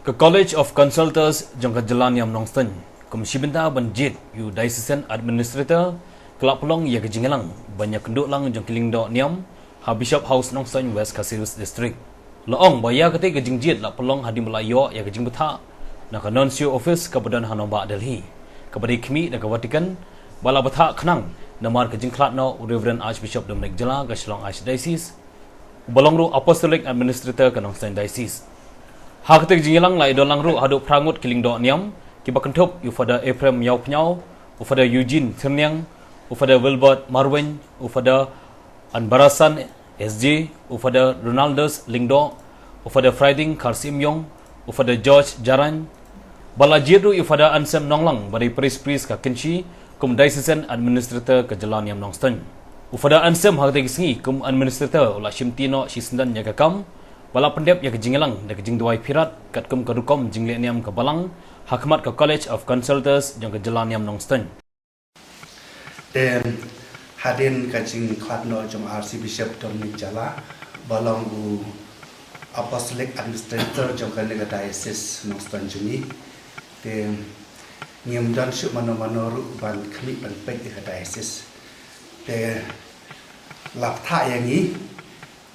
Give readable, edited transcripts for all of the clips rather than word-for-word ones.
Ke College of Consultants jong ke jalan yang Nongsten, Komisi Benda Banjit yu Diocesan Administrator kelak pelong ya ke Jingelang banyak kenduk lang jong kiling dok niam ha Bishop House Nongsten West Casirus District. Loong baya kete ke Jingjit lak pelong hadi Melayu ya ke Jingbeta na ke Nuncio Office Kabupaten Hanobak Delhi. Kepada Kemi dan ke Vatican bala beta kenang namar ke Jingklat no Reverend Archbishop Dominic Jala ke Shillong Archdiocese balong ru Apostolic Administrator ke Nongsten Diocese. Hak ketik jingilang lai dolang ru haduk prangut kiling dok niam kiba kentup ufada Ephraim Yau Pnyau ufada Eugene Tirniang ufada Wilbert Marwin ufada Anbarasan SJ ufada Ronaldus Lingdo ufada Friding Karsim Yong ufada George Jaran bala jiru ufada Ansem Nonglang bari pris-pris ka kenci kum Diocesan Administrator ke jalan niam Nongsten ufada Ansem hak ketik singi kum Administrator ulah Shimtino Shisendan ya kakam bala pendep ya ke Jingelang dan ke Jingduai Pirat kat kum kerukom Jingle Niam ke Balang Hakmat ke College of Consultants yang ke Jalan Niam Nongsten. Dan hadin ke Jingklat no jom Archbishop Dominic Jala balong u Apostolic Administrator jom ke Lega Diocese Nongsten juni. Dan ngiem dan syuk mano-mano ru ban klik ban pek di Diocese. Dan lapta yang ni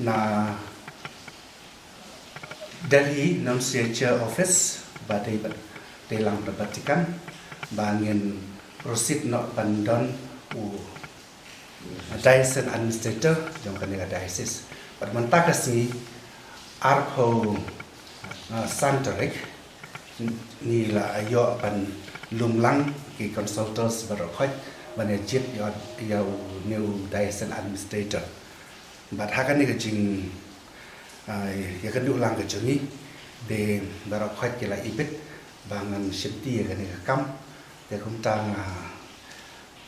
na Delhi Nuncio Office badai telang berbatikan bangin prosid nok bandon u Diocesan Administrator jom kanega diocese pada mentakasi arko santarik ni la ayo ban lumlang ki consultants barokhat manajit yau new Diocesan Administrator bat hakan ni kecing ya kan diulang ke jungi de barakhat kila ibet bangan shimti ya kan kam ya kumtang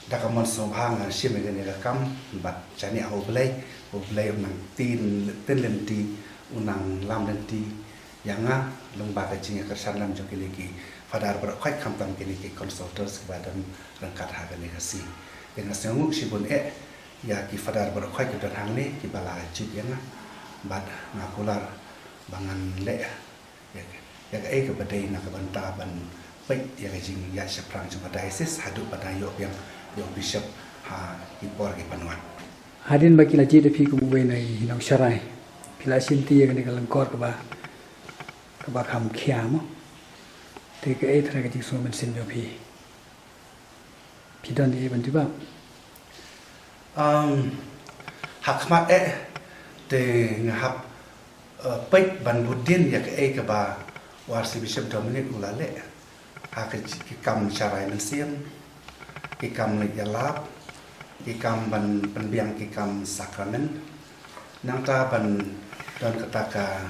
dakamon sombhang shim ya kan kam bat chani oblay unang tin lenti unang lam lenti yanga lomba ke jinga kersan lam jokiliki fadar barakhat kamtam kiliki consultants badan rangkat hagan ni kasi dengan senguk sibun ya ki fadar barakhat ke datang ni ki bala jit yanga bad ngakular bangan le ya ke badai nak banta ban pek ya jing ya seprang jumpa diocese hadu pada yok yang bishop ha ipor ke panuan hadin baki la jide fi ku buwe nai hinang sharai pila sinti ya ne kalang kor ka ba kham khiam te ke tra ke jing so men sin jo phi don di ban ba hakmat te ngahap pek ban budin ya ke ba warsi Bishop Dominic ulale ha ke kam carai mensiam ki kam le yalap ki kam ban penbiang ki kam sakramen nang ta ban don ketaka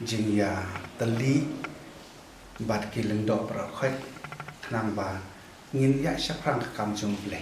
jing ya teli bat ki lendok prakhat nang ba ngin ya saprang kam jung ble